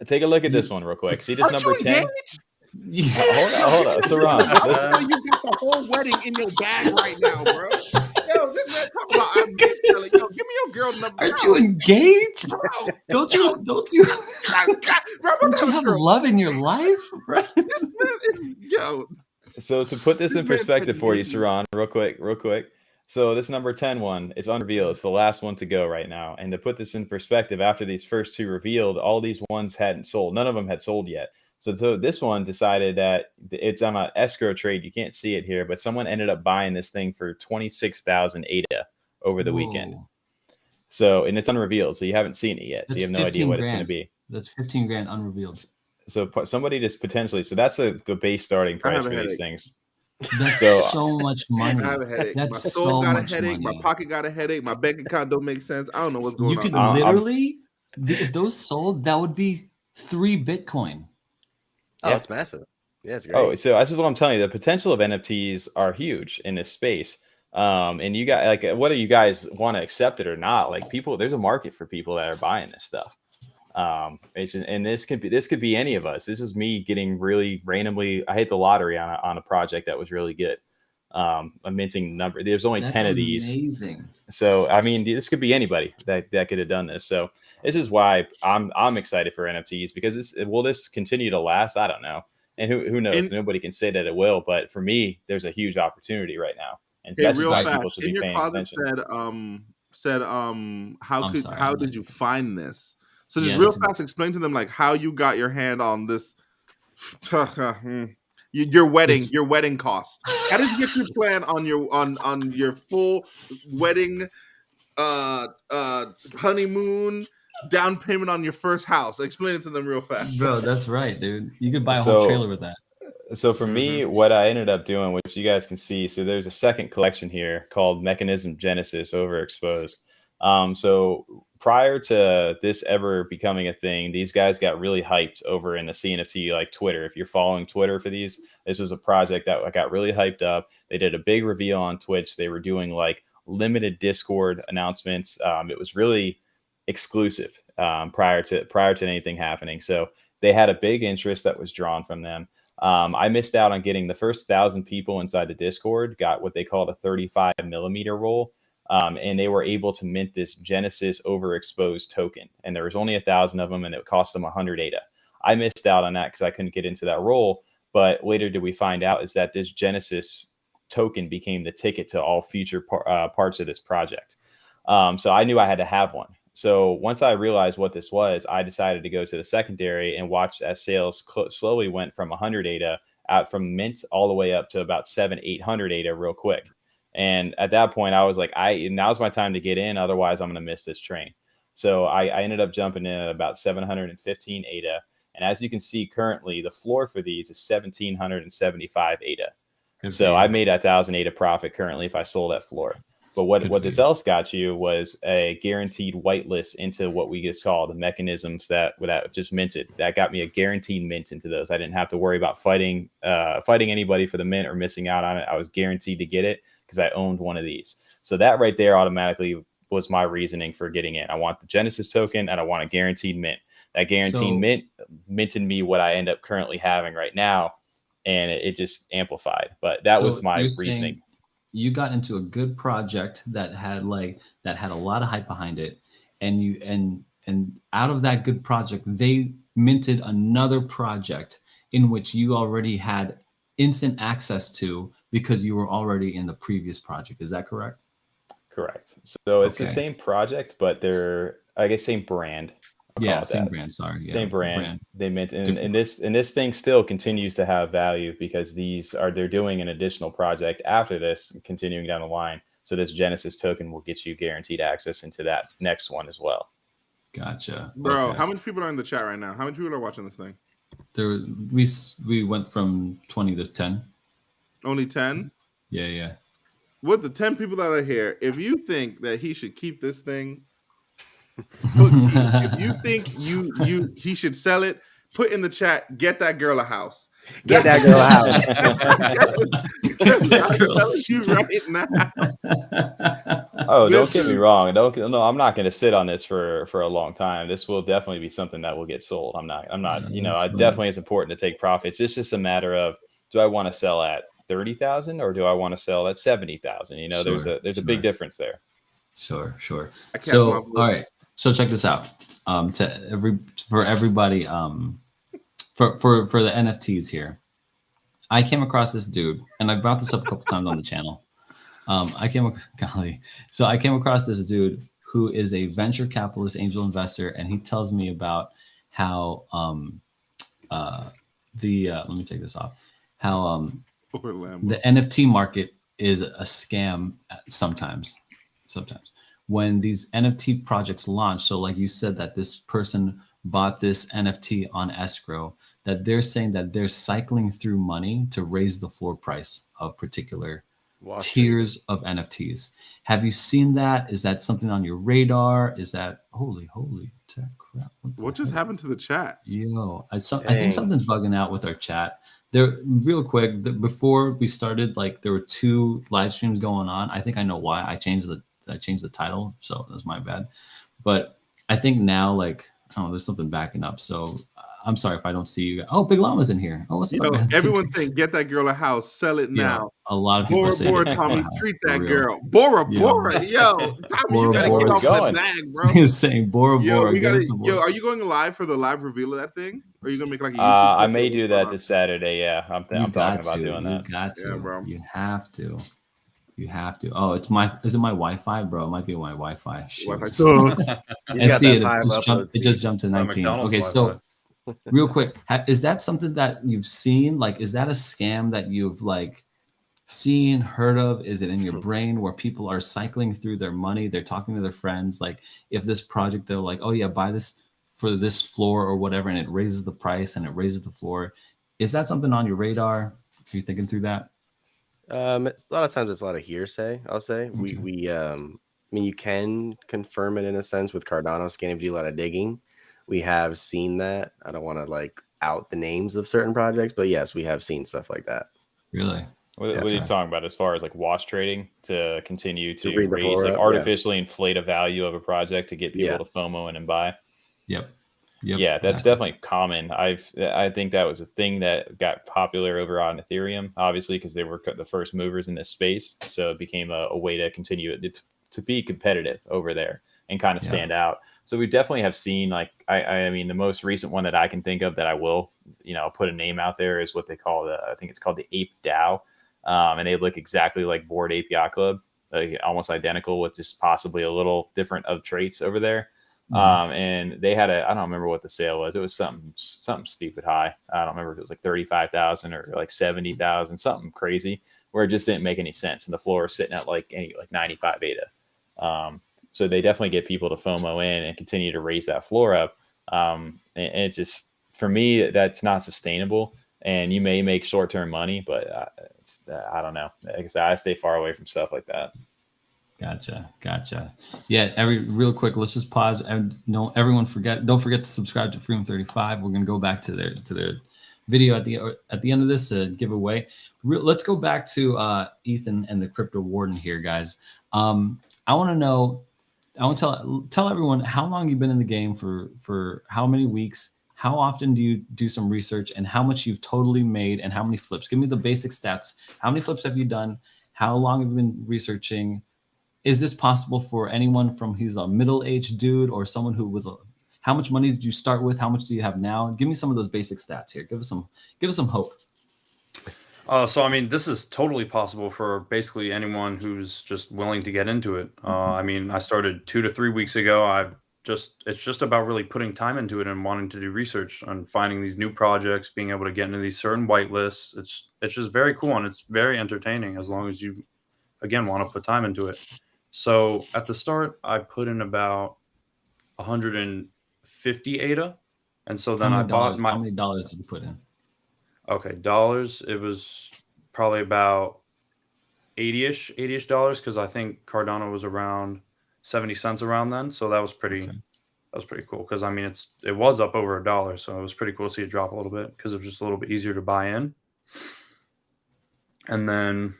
Take a look at this one real quick. See this number 10? Hold on. Saran, you got the whole wedding in your bag right now, bro. Yo, this man talking about I'm selling. Yo, give me your girl number. Aren't you engaged? Bro, Don't you have girl. love in your life, bro? This man is So to put this This in man perspective said for you, Newbie. Saran, real quick. So this number 10 one is unrevealed. It's the last one to go right now. And to put this in perspective, after these first two revealed, all these ones hadn't sold. None of them had sold yet. So this one decided that it's on an escrow trade. You can't see it here, but someone ended up buying this thing for 26,000 ADA over the weekend. So, and it's unrevealed, so you haven't seen it yet. So you have no idea what it's going to be. That's 15 grand unrevealed. So somebody just potentially, so that's the base starting price for these things. That's so much money. I have a headache. That's My soul so got much a headache. money. My pocket got a headache. My bank account don't make sense. I don't know what's going You on. could literally, if those sold, that would be 3 Bitcoin. Oh, Yeah. it's massive. Yeah, it's great. Oh, so that's what I'm telling you. The potential of NFTs are huge in this space. And you got, like, whether you guys want to accept it or not, like, people, there's a market for people that are buying this stuff. And this could be any of us. This is me getting really randomly. I hit the lottery on a project that was really good. A minting number. There's only 10 of these. Amazing. So I mean, this could be anybody that could have done this. So this is why I'm excited for NFTs, because will this continue to last? I don't know. And who knows? Nobody can say that it will. But for me, there's a huge opportunity right now, and that's why people should be paying attention. Said how did you find this? So just real fast, explain to them like how you got your hand on this. Your wedding cost. How did you get your plan on your full wedding honeymoon down payment on your first house? Explain it to them real fast. Bro, that's right, dude. You could buy a whole trailer with that. So for me, what I ended up doing, which you guys can see, so there's a second collection here called Mechanism Genesis Overexposed. So prior to this ever becoming a thing, these guys got really hyped over in the CNFT, like Twitter. If you're following Twitter for these, this was a project that got really hyped up. They did a big reveal on Twitch. They were doing like limited Discord announcements. It was really exclusive prior to anything happening. So they had a big interest that was drawn from them. I missed out on getting the first 1,000 people inside the Discord, got what they called a 35 millimeter roll. And they were able to mint this Genesis overexposed token. And there was only 1,000 of them, and it cost them 100 ADA. I missed out on that because I couldn't get into that roll. But later did we find out is that this Genesis token became the ticket to all future parts of this project. So I knew I had to have one. So once I realized what this was, I decided to go to the secondary and watch as sales slowly went from 100 ADA out from mint all the way up to about 700-800 ADA real quick. And at that point, I was like, now's my time to get in. Otherwise, I'm going to miss this train. So I ended up jumping in at about 715 ADA. And as you can see currently, the floor for these is 1,775 ADA. So I made 1,000 ADA profit currently if I sold at floor. But what this else got you was a guaranteed whitelist into what we just call the mechanisms that just minted. That got me a guaranteed mint into those. I didn't have to worry about fighting anybody for the mint or missing out on it. I was guaranteed to get it because I owned one of these. So that right there automatically was my reasoning for getting in. I want the Genesis token and I want a guaranteed mint. That guaranteed mint minted me what I end up currently having right now, and it just amplified. But that was my reasoning. You got into a good project that had a lot of hype behind it, and out of that good project, they minted another project in which you already had instant access to because you were already in the previous project. Is that correct? Correct. So it's the same project, but they're, I guess, same brand. Yeah, same brand. Sorry, same brand. They mint, and this thing still continues to have value because they're doing an additional project after this, continuing down the line. So this Genesis token will get you guaranteed access into that next one as well. Gotcha, bro. Okay. How many people are in the chat right now? How many people are watching this thing? We went from 20 to 10. Only 10? Yeah. With the 10 people that are here, if you think that he should keep this thing, if you think he should sell it, put in the chat, get that girl a house. Get that girl a house. I'm telling you right now. Oh, don't get me wrong. No, I'm not going to sit on this for a long time. This will definitely be something that will get sold. I'm not, definitely it's important to take profits. It's just a matter of, do I want to sell at 30,000 or do I want to sell at 70,000? There's a big difference there. Sure. I cast my So, vote. all right. So check this out. For everybody, for the NFTs here, I came across this dude, and I brought this up a couple times on the channel. I came across this dude who is a venture capitalist angel investor, and he tells me about how let me take this off. How Or Lambo. the NFT market is a scam sometimes. When these NFT projects launch, so like you said that this person bought this NFT on escrow, that they're saying that they're cycling through money to raise the floor price of particular Wash tiers of NFTs. Have you seen that? Is that something on your radar? Is that holy tech crap? What just happened to the chat? Yo, I think Dang. something's bugging out with our chat. There, real quick, before we started, like there were 2 live streams going on. I think I know why. I changed the title, so that's my bad. But I think now, like, oh, there's something backing up. So I'm sorry if I don't see you. Oh, Big Llama's in here. Oh, what's You up, know, man? everyone's saying, "Get that girl a house, sell it Yeah, now." a lot of people Bora are saying, Bora, "Get Tommy, a house," treat for that real. girl. Bora Yo. Bora, yo, Tommy, you Bora gotta Bora. get off the Going. bag, bro. He was saying Bora Yo, Bora. we Get gotta. it to Yo, Bora. are you going live for the live reveal of that thing? Or are you gonna make like a YouTube? I may video? do What's going that on? this Saturday. Yeah, I'm talking about doing You that. got to. Yeah, bro. You have to. You have to. Oh, is it my Wi-Fi, bro? It might be my Wi-Fi. Shoot. Wi-Fi sucks. He's And got see, that 5 upload it just speed. jumped to It's like 19. McDonald's Okay, so Wi-Fi. real quick, is that something that you've seen? Like, is that a scam that you've like seen, heard of? Is it in your brain where people are cycling through their money? They're talking to their friends. Like, if this project, they're like, oh yeah, buy this for this floor or whatever, and it raises the price and it raises the floor. Is that something on your radar? Are you thinking through that? It's a lot of times it's a lot of hearsay. I'll say Okay. I mean, you can confirm it in a sense with Cardano scanning. If you do a lot of digging, we have seen that. I don't want to like out the names of certain projects, but yes, we have seen stuff like that. Really? What are you talking about as far as like wash trading to continue to read the raise, floor like up, artificially inflate a value of a project to get people Yeah. to FOMO in and buy? Yep. Yeah, that's definitely common. I think that was a thing that got popular over on Ethereum, obviously, because they were the first movers in this space. So it became a way to continue to be competitive over there and kind of stand out. So we definitely have seen, like, I mean, the most recent one that I can think of that I will, put a name out there is what they call I think it's called the Ape DAO. And they look exactly like Bored Ape Yacht Club, like almost identical with just possibly a little different of traits over there. And they had I don't remember what the sale was. It was something stupid high. I don't remember if it was like 35,000 or like 70,000, something crazy where it just didn't make any sense. And the floor was sitting at like 95 ADA. So they definitely get people to FOMO in and continue to raise that floor up. And it just, for me, that's not sustainable. And you may make short-term money, but I don't know. Like I said, I stay far away from stuff like that. Gotcha. Yeah, real quick, let's just pause and don't forget to subscribe to Freedom 35. We're gonna go back to their video at the end of this giveaway. Let's go back to Ethan and the crypto warden here, guys. I want to tell everyone how long you've been in the game for how many weeks, how often do you do some research, and how much you've totally made, and how many flips. Give me the basic stats. How many flips have you done? How long have you been researching? Is this possible for anyone from who's a middle-aged dude or someone who was how much money did you start with? How much do you have now? Give me some of those basic stats here. Give us some hope. So I mean, this is totally possible for basically anyone who's just willing to get into it. I mean, I started 2 to 3 weeks ago. It's just about really putting time into it and wanting to do research on finding these new projects, being able to get into these certain whitelists. It's just very cool and it's very entertaining as long as you, again, want to put time into it. So at the start, I put in about 150 ADA, and so then How I many bought dollars? How many dollars did you put in? Okay, dollars. It was probably about 80-ish dollars because I think Cardano was around 70 cents around then. So that was pretty cool because I mean it was up over $1, so it was pretty cool to see it drop a little bit because it was just a little bit easier to buy in. And then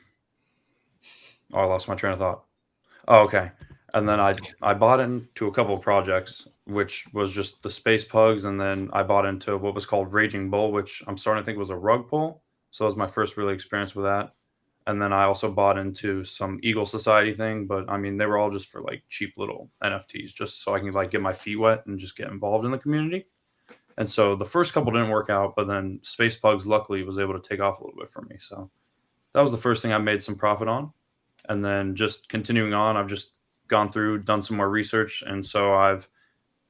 I lost my train of thought. Oh, okay. And then I bought into a couple of projects, which was just the Space Pugs, and then I bought into what was called Raging Bull, which I'm starting to think was a rug pull. So that was my first really experience with that. And then I also bought into some Eagle Society thing, but I mean, they were all just for like cheap little NFTs, just so I can like get my feet wet and just get involved in the community. And so the first couple didn't work out, but then Space Pugs luckily was able to take off a little bit for me. So that was the first thing I made some profit on. And then just continuing on, I've just gone through, done some more research. And so I've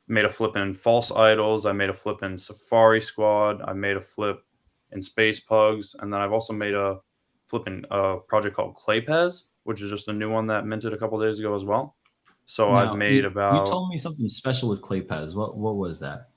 made a flip in False Idols. I made a flip in Safari Squad. I made a flip in Space Pugs. And then I've also made a flip in a project called Claypez, which is just a new one that minted a couple days ago as well. So Now, I've made you about... told me something special with Claypez. What was that?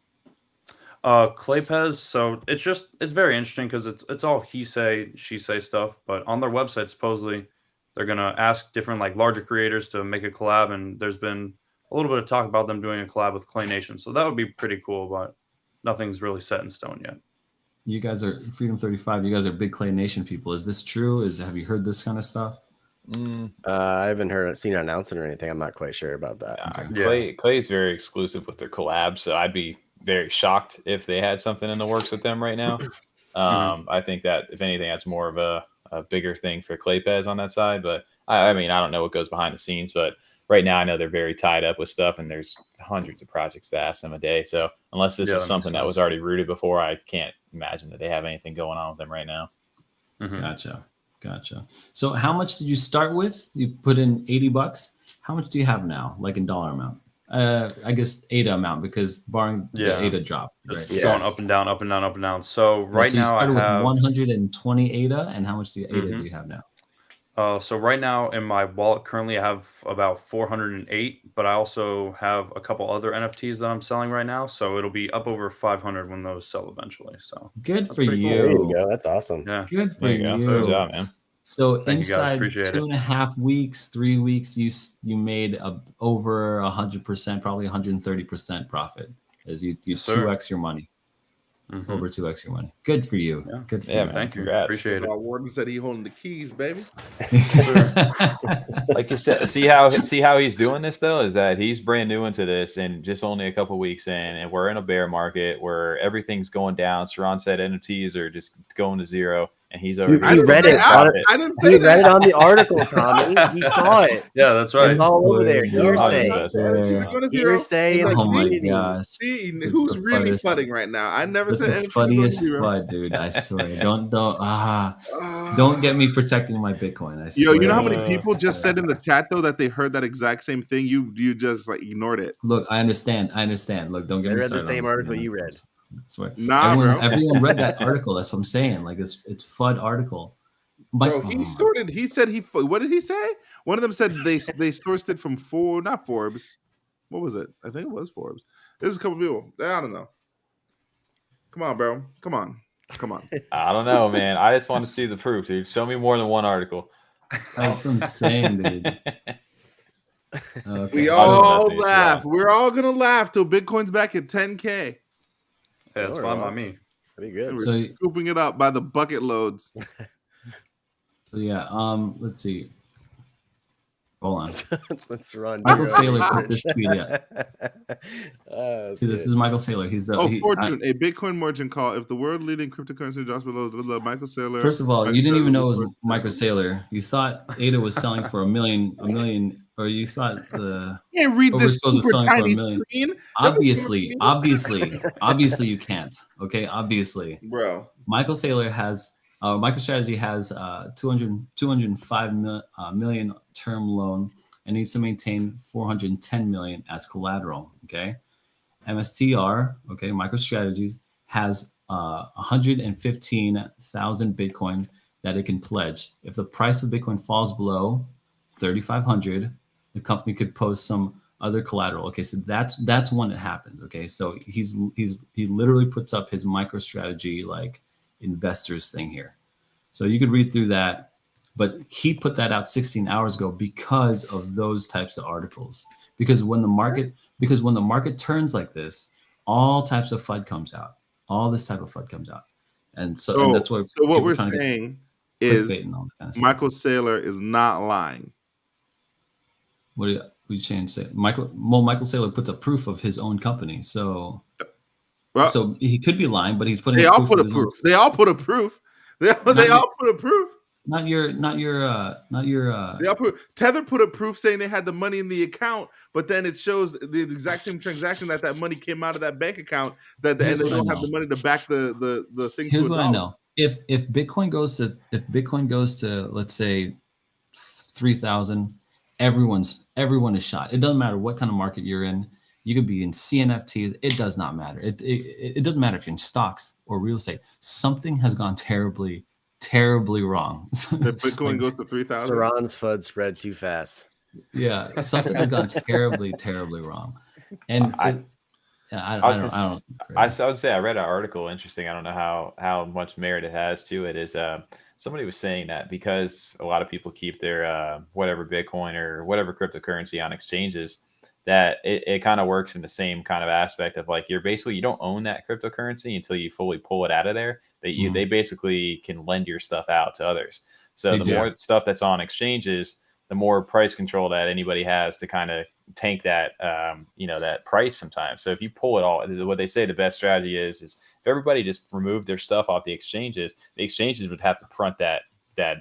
Claypez, so it's very interesting because it's all he say, she say stuff, but on their website supposedly they're gonna ask different like larger creators to make a collab, and there's been a little bit of talk about them doing a collab with Clay Nation, so that would be pretty cool, but nothing's really set in stone yet. You guys are Freedom 35. You guys are big Clay Nation people. Is this true? Have you heard this kind of stuff? I haven't seen an announcement or anything. I'm not quite sure about that. Clay is very exclusive with their collabs, so I'd be very shocked if they had something in the works with them right now. I think that if anything, that's more of a bigger thing for Claypez on that side. But I mean, I don't know what goes behind the scenes, but right now I know they're very tied up with stuff, and there's hundreds of projects to ask them a day. So unless this is something that was already rooted before, I can't imagine that they have anything going on with them right now. Gotcha. So how much did you start with? You put in $80. How much do you have now, like in dollar amount? I guess ADA amount, because barring the ADA drop, right? It's going up and down, up and down, up and down. So right now I have 120 ADA, and how much ADA do you have now? So right now in my wallet currently I have about 408, but I also have a couple other NFTs that I'm selling right now, so it'll be up over 500 when those sell eventually. So good for you. Cool. There you go. That's awesome. Yeah, good for you. Good job, man. So Thank inside 2.5 weeks, 3 weeks, you made over 100%, probably 130% profit, as you 2x your money. Over 2x your money. Good for you. Yeah. Good for you. Man. Thank you. Congrats. Appreciate it. Warden said he holding the keys, baby. Like you said, see how he's doing this though, is that he's brand new into this and just only a couple weeks in, and we're in a bear market where everything's going down. Saran said NFTs are just going to zero, and he's over. He read it. I didn't say he read it on the article, Tommy. He saw it. Yeah, that's right. It's all over there. Hearsay. Hearsay. In the Oh my community. gosh. See, who's really fudding right now? I never It's said the funniest FUD, dude. I swear. Don't get me protecting my Bitcoin. I swear. Yo, you know how many people just said in the chat though that they heard that exact same thing? You just like ignored it. Look, I understand. Look, don't get me started. I read the same article you read. I swear. Nah, everyone read that article. That's what I'm saying. Like it's FUD article. Bro, he sorted. He said what did he say? One of them said they sourced it from not Forbes. What was it? I think it was Forbes. There's a couple people. I don't know. Come on, bro. Come on. I don't know, man. I just want to see the proof, dude. Show me more than one article. That's insane, dude. Okay. We all laugh. We're all gonna laugh till Bitcoin's back at 10K. Yeah, it's fine by me. That'd be good. We're scooping it up by the bucket loads. So yeah, let's see. Hold on. Let's run. Michael Saylor put this tweet out. See, this is Michael Saylor. He's Fortune, a Bitcoin merchant call. If the world leading cryptocurrency drops below Michael Saylor. First of all, you didn't even know it was Michael Saylor. You thought ADA was selling for $1 million, or you thought the can't read this super tiny screen. Obviously, you can't. Okay, obviously, bro. Michael Saylor has. MicroStrategy has 205 million term loan and needs to maintain 410 million as collateral. Okay, MSTR. Okay, MicroStrategy has 115,000 Bitcoin that it can pledge. If the price of Bitcoin falls below 3,500, the company could post some other collateral. Okay, so that's when it happens. Okay, so he literally puts up his MicroStrategy like investors thing here. So you could read through that, but he put that out 16 hours ago because of those types of articles. Because when the market turns like this, all types of FUD comes out. All this type of FUD comes out. And that's what we're saying is Michael Saylor is not lying. What do you change say? Michael Saylor puts up proof of his own company. So he could be lying, but he's putting. They all put a proof. They all put a proof. They all put a proof. not your. Tether put up proof saying they had the money in the account, but then it shows the exact same transaction that money came out of that bank account. And Here's they what I don't have know. the money to back the thing Here's to what I $1. know. If Bitcoin goes to let's say 3,000, everyone is shot. It doesn't matter what kind of market you're in. You could be in CNFTs. It does not matter. It doesn't matter if you're in stocks or real estate. Something has gone terribly wrong. If Bitcoin Like, goes to 3,000, Saran's FUD spread too fast. yeah, something has gone terribly wrong. And I I don't. I would say I read an article. Interesting. I don't know how much merit it has to it. Is somebody was saying that because a lot of people keep their whatever Bitcoin or whatever cryptocurrency on exchanges, that it kind of works in the same kind of aspect of like you don't own that cryptocurrency until you fully pull it out of there. They basically can lend your stuff out to others. So They the do. more stuff that's on exchanges, the more price control that anybody has to kind of tank that that price sometimes. So if you pull it all, what they say the best strategy is if everybody just removed their stuff off the exchanges would have to print that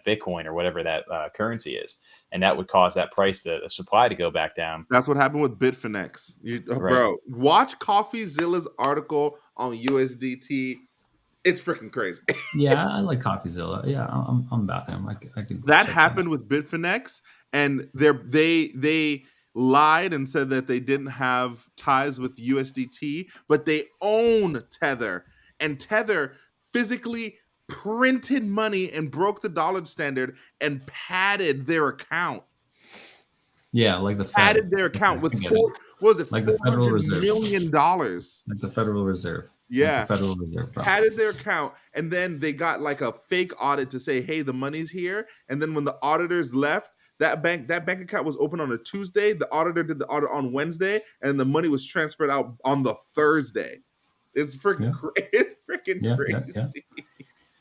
Bitcoin or whatever that currency is, and that would cause that price the supply to go back down. that's what happened with Bitfinex. Right. Bro, watch CoffeeZilla's article on USDT. It's freaking crazy. Yeah, I like CoffeeZilla. Yeah, I'm about him. I could. That check happened with Bitfinex, and they lied and said that they didn't have ties with USDT, but they own Tether, and Tether physically printed money and broke the dollar standard and padded their account. Yeah, like the Fed. Padded their account with what was it, like the Federal Reserve. $400 million. Like the Federal Reserve. Yeah, like the Federal Reserve. padded their account, and then they got like a fake audit to say, "Hey, the money's here." And then when the auditors left, that bank account was open on a Tuesday. The auditor did the audit on Wednesday, and the money was transferred out on the Thursday. It's freaking it's freaking crazy.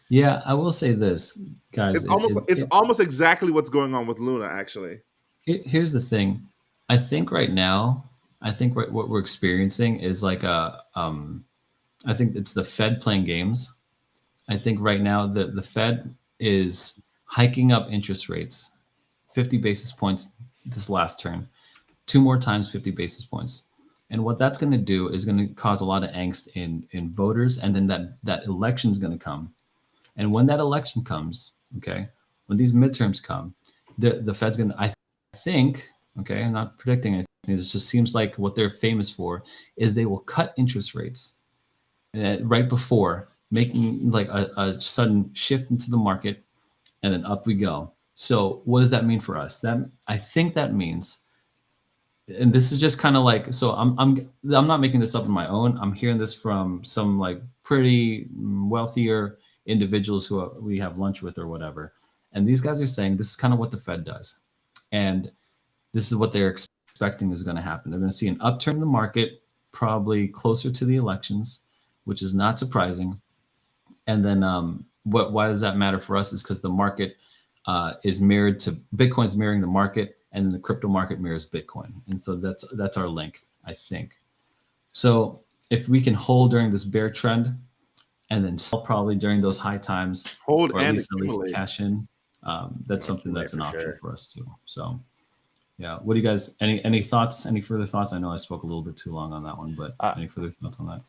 Yeah, I will say this, guys. It's almost exactly what's going on with Luna, actually. Here's the thing. I think right now, what we're experiencing is like I think it's the Fed playing games. I think right now the Fed is hiking up interest rates 50 basis points this last turn, 2 more times 50 basis points. And what that's going to do is going to cause a lot of angst in voters, and then that election is going to come. And when that election comes, okay, when these midterms come, the Fed's going to, I think, okay, I'm not predicting anything. This just seems like what they're famous for is they will cut interest rates right before making like a sudden shift into the market, and then up we go. So what does that mean for us? That I think that means, and this is just kind of like, so I'm not making this up on my own. I'm hearing this from some like pretty wealthier individuals who we have lunch with or whatever, and these guys are saying this is kind of what the Fed does, and this is what they're expecting is going to happen. They're going to see an upturn in the market, probably closer to the elections, which is not surprising. And then why does that matter for us is because the market is mirrored to Bitcoin's mirroring the market, and the crypto market mirrors Bitcoin. And so that's our link, I think. So if we can hold during this bear trend and then sell probably during those high times, hold or at and least cash in, that's something that's an option for us too. So yeah, what do you guys, any thoughts, any further thoughts? I know I spoke a little bit too long on that one, but any further thoughts on that?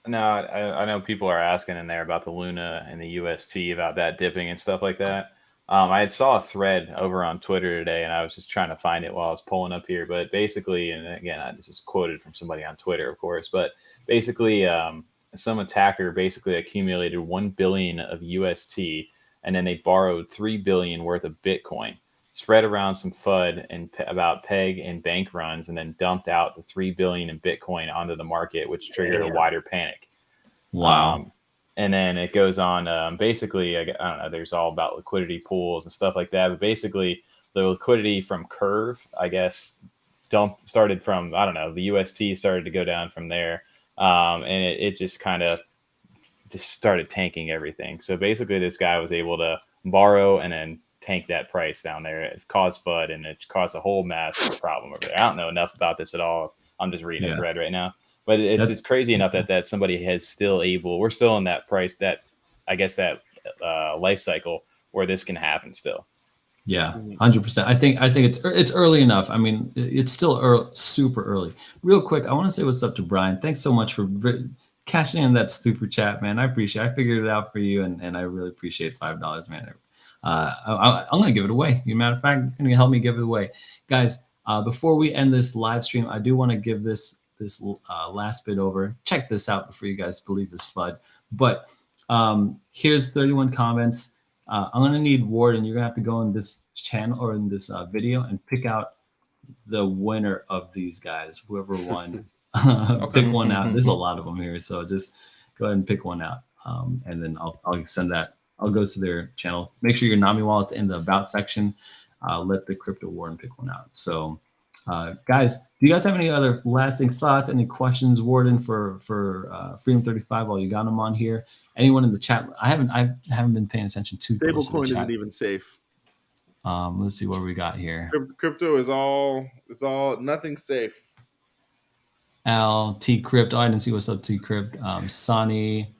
No, I know people are asking in there about the Luna and the UST, about that dipping and stuff like that. I had saw a thread over on Twitter today, and I was just trying to find it while I was pulling up here. But basically, and again, this is quoted from somebody on Twitter, of course. But basically, some attacker basically accumulated 1 billion of UST, and then they borrowed 3 billion worth of Bitcoin, spread around some FUD and about peg and bank runs, and then dumped out the 3 billion in Bitcoin onto the market, which triggered a wider panic. Wow. And then it goes on. Basically, I don't know. There's all about liquidity pools and stuff like that. But basically, the liquidity from Curve, I guess, started from, I don't know. The UST started to go down from there, and it just kind of just started tanking everything. So basically, this guy was able to borrow and then tank that price down there. It caused FUD, and it caused a whole massive problem over there. I don't know enough about this at all. I'm just reading a thread right now. But it's crazy enough that somebody has still able, we're still in that price, that I guess that life cycle where this can happen still. Yeah, 100%. I think it's early enough. I mean, it's still super early. Real quick, I want to say what's up to Brian. Thanks so much for cashing in that super chat, man. I appreciate it. I figured it out for you, and I really appreciate $5, man. I'm going to give it away. As a matter of fact, you're going to help me give it away. Guys, before we end this live stream, I do want to give this last bit over. Check this out before you guys believe it's FUD. But here's 31 comments. I'm going to need Warden. You're going to have to go in this channel or in this video and pick out the winner of these guys, whoever won. Pick one out. There's a lot of them here, so just go ahead and pick one out, and then I'll send that. I'll go to their channel. Make sure your Nami wallet's in the about section. Let the Crypto Warden pick one out. So, guys, do you guys have any other lasting thoughts? Any questions, Warden, for Freedom 35 while you got them on here? Anyone in the chat? I haven't been paying attention to Stablecoin isn't even safe. Let's see what we got here. Crypto is all nothing safe. Al, T Crypt. Oh, I didn't see what's up, T Crypt. Sonny.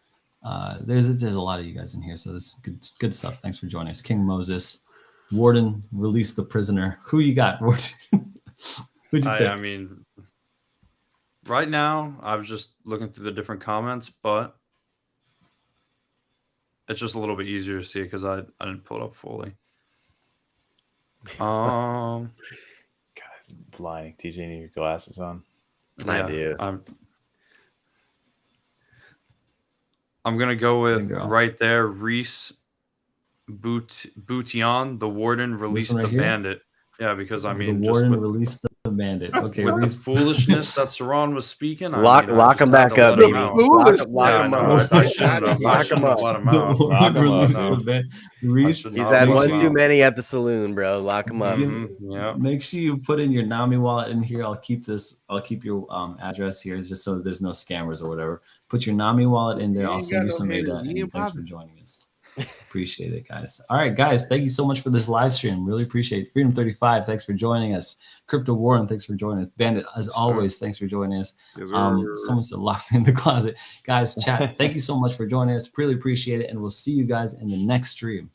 There's a lot of you guys in here, so this is good stuff. Thanks for joining us. King Moses. Warden, release the prisoner. Who you got, Warden? Who'd you pick? I mean, right now, I was just looking through the different comments, but it's just a little bit easier to see because I didn't pull it up fully. Guys, blinding. TJ, need your glasses on. I do. I'm gonna go with right there, Reese Boution, the Warden released the bandit. Yeah, because I mean, the Warden released the bandit. Okay, with the foolishness that Saran was speaking, lock him back up, baby. Lock him up. I shouldn't have let him out. Lock him up. Reese, he's had one too many at the saloon, bro. Lock him up. Yeah. Make sure you put in your Nami wallet in here. I'll keep your address here, just so there's no scammers or whatever. Put your Nami wallet in there. I'll send you some ADA. And thanks for joining us. Appreciate it, guys. All right, guys, thank you so much for this live stream. Really appreciate it. Freedom 35, thanks for joining us. Crypto Warren, thanks for joining us. Bandit, as always, thanks for joining us. Someone said lock me in the closet. Guys, chat, thank you so much for joining us. Really appreciate it, and we'll see you guys in the next stream.